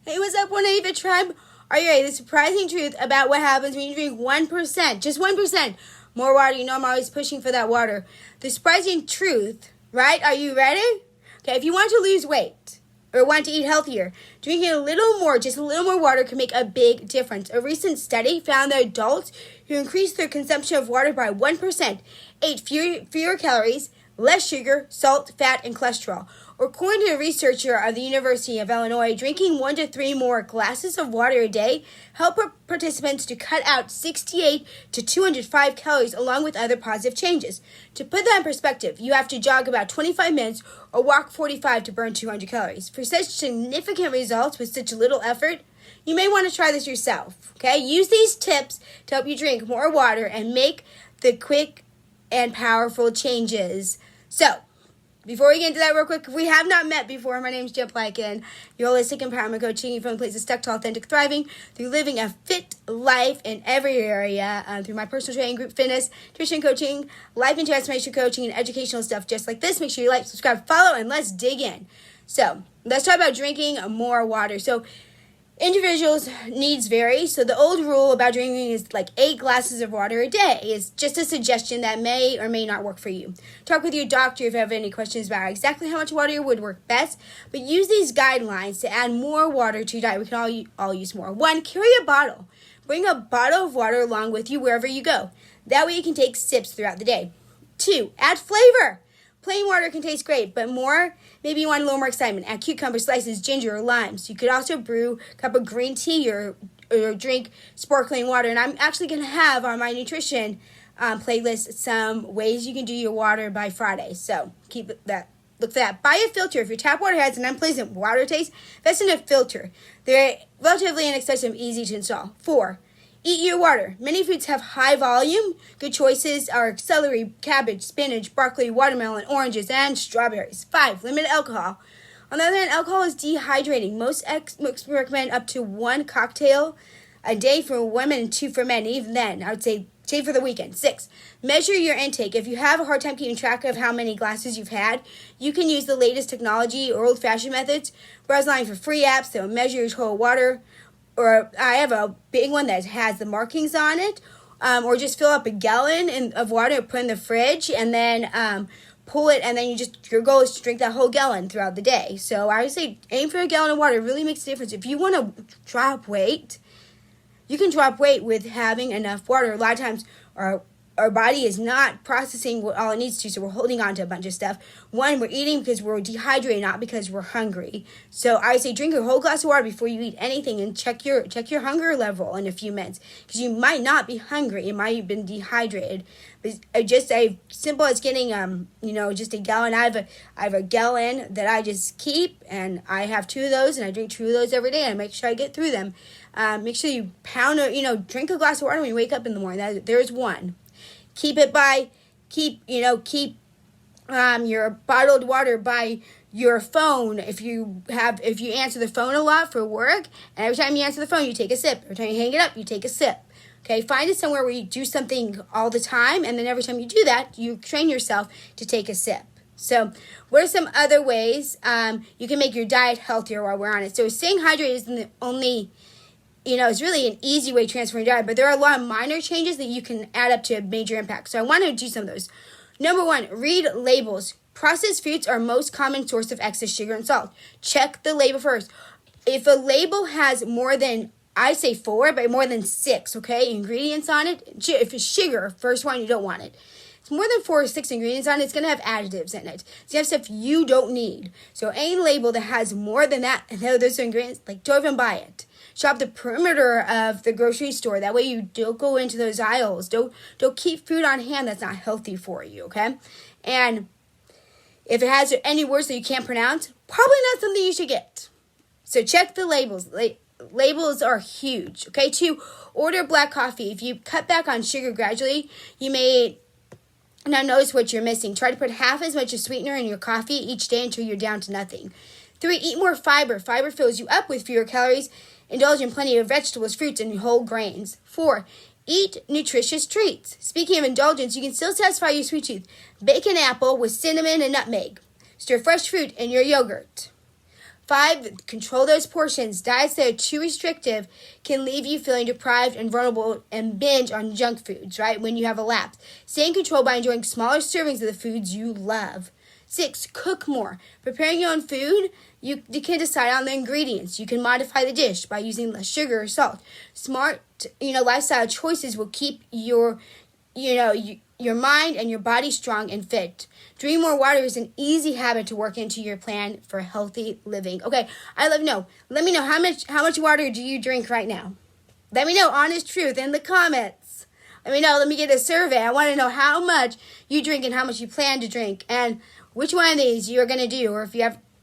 Hey, what's up, One Ava Tribe? Are you ready? The surprising truth about what happens when you drink 1%, just 1% more water. You know I'm always pushing for that water. The surprising truth, right? Are you ready? Okay, if you want to lose weight or want to eat healthier, drinking a little more, just a little more water can make a big difference. A recent study found that adults who increased their consumption of water by 1% ate fewer calories, less sugar, salt, fat, and cholesterol. According to a researcher of the University of Illinois, drinking 1 to 3 more glasses of water a day helped participants to cut out 68 to 205 calories along with other positive changes. To put that in perspective, you have to jog about 25 minutes or walk 45 to burn 200 calories. For such significant results with such little effort, you may want to try this yourself. Okay? Use these tips to help you drink more water and make the quick and powerful changes. So, before we get into that real quick, if we have not met before, my name is Jen Blyken, your holistic empowerment coach, taking you from the place of stuck to authentic thriving through living a fit life in every area, through my personal training, group fitness, nutrition coaching, life and transformation coaching, and educational stuff just like this. Make sure you like, subscribe, follow, and let's dig in. So, let's talk about drinking more water. So, individuals' needs vary, so the old rule about drinking is like 8 glasses of water a day is just a suggestion that may or may not work for you. Talk with your doctor if you have any questions about exactly how much water would work best, but use these guidelines to add more water to your diet. We can all use more. 1, carry a bottle. Bring a bottle of water along with you wherever you go. That way you can take sips throughout the day. 2, add flavor. Plain water can taste great, but maybe you want a little more excitement. Add cucumber slices, ginger, or limes. You could also brew a cup of green tea or drink sparkling water. And I'm actually going to have on my nutrition playlist some ways you can do your water by Friday. So look for that. Buy a filter. If your tap water has an unpleasant water taste, invest in a filter. They're relatively inexpensive, easy to install. 4, eat your water. Many foods have high volume. Good choices are celery, cabbage, spinach, broccoli, watermelon, oranges, and strawberries. 5, limit alcohol. On the other hand, alcohol is dehydrating. Most experts recommend up to 1 cocktail a day for women and 2 for men. Even then, I would say for the weekend. 6, measure your intake. If you have a hard time keeping track of how many glasses you've had, you can use the latest technology or old-fashioned methods. Browse online for free apps that will measure your total water. Or I have a big one that has the markings on it, or just fill up a gallon of water and put in the fridge, and then pull it, and then your goal is to drink that whole gallon throughout the day. So I would say aim for a gallon of water. It really makes a difference. If you want to drop weight, you can drop weight with having enough water. A lot of times our body is not processing what all it needs to, so we're holding on to a bunch of stuff. 1, we're eating because we're dehydrated, not because we're hungry. So I say drink a whole glass of water before you eat anything, and check your hunger level in a few minutes, because you might not be hungry. You might have been dehydrated. But just as simple as getting just a gallon. I have a gallon that I just keep, and I have 2 of those, and I drink 2 of those every day, and I make sure I get through them. Make sure you drink a glass of water when you wake up in the morning. There's 1. Keep your bottled water by your phone. If you answer the phone a lot for work, and every time you answer the phone, you take a sip. Every time you hang it up, you take a sip. Okay, find it somewhere where you do something all the time, and then every time you do that, you train yourself to take a sip. So, what are some other ways you can make your diet healthier while we're on it? So, staying hydrated isn't the only. It's really an easy way to transfer your diet, but there are a lot of minor changes that you can add up to a major impact. So I want to do some of those. Number 1, read labels. Processed foods are most common source of excess sugar and salt. Check the label first. If a label has more than, I say 4, but more than 6, ingredients on it, if it's sugar, first one, you don't want it. It's more than 4 or 6 ingredients on it, it's going to have additives in it. So you have stuff you don't need. So any label that has more than that, and those ingredients, don't even buy it. Shop the perimeter of the grocery store. That way you don't go into those aisles. Don't keep food on hand that's not healthy for you, okay? And if it has any words that you can't pronounce, probably not something you should get. So check the labels. Labels are huge, okay? 2, order black coffee. If you cut back on sugar gradually, you may not notice what you're missing. Try to put half as much as sweetener in your coffee each day until you're down to nothing. 3, eat more fiber. Fiber fills you up with fewer calories. Indulge in plenty of vegetables, fruits, and whole grains. 4, eat nutritious treats. Speaking of indulgence, you can still satisfy your sweet tooth. Bake an apple with cinnamon and nutmeg. Stir fresh fruit in your yogurt. 5, control those portions. Diets that are too restrictive can leave you feeling deprived and vulnerable and binge on junk foods, right, when you have a lapse. Stay in control by enjoying smaller servings of the foods you love. 6, cook more. Preparing your own food, you can decide on the ingredients. You can modify the dish by using less sugar or salt. Smart, lifestyle choices will keep your mind and your body strong and fit. Drinking more water is an easy habit to work into your plan for healthy living. Okay, Let me know how much water do you drink right now? Let me know honest truth in the comments. Let me get a survey. I want to know how much you drink and how much you plan to drink and which one of these you're going to do, or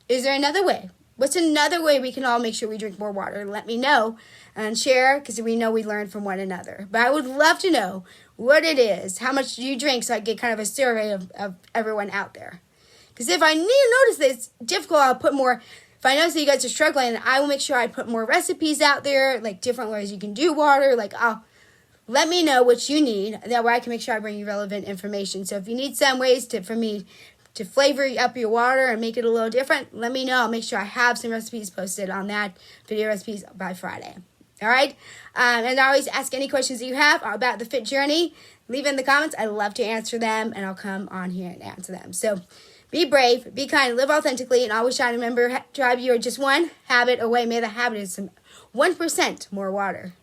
is there another way? What's another way we can all make sure we drink more water? Let me know and share, because we know we learn from one another. But I would love to know what it is, how much do you drink, so I get kind of a survey of everyone out there. Because if I notice that it's difficult, I'll put more. If I notice that you guys are struggling, I will make sure I put more recipes out there, like different ways you can do water. Let me know what you need. That way I can make sure I bring you relevant information. So if you need some ways for me to flavor up your water and make it a little different, let me know. I'll make sure I have some recipes posted on that, video recipes, by Friday. All right? And I always ask any questions that you have about the fit journey. Leave in the comments. I love to answer them, and I'll come on here and answer them. So be brave, be kind, live authentically, and always try to remember, tribe, you are just one habit away. May the habit is some 1% more water.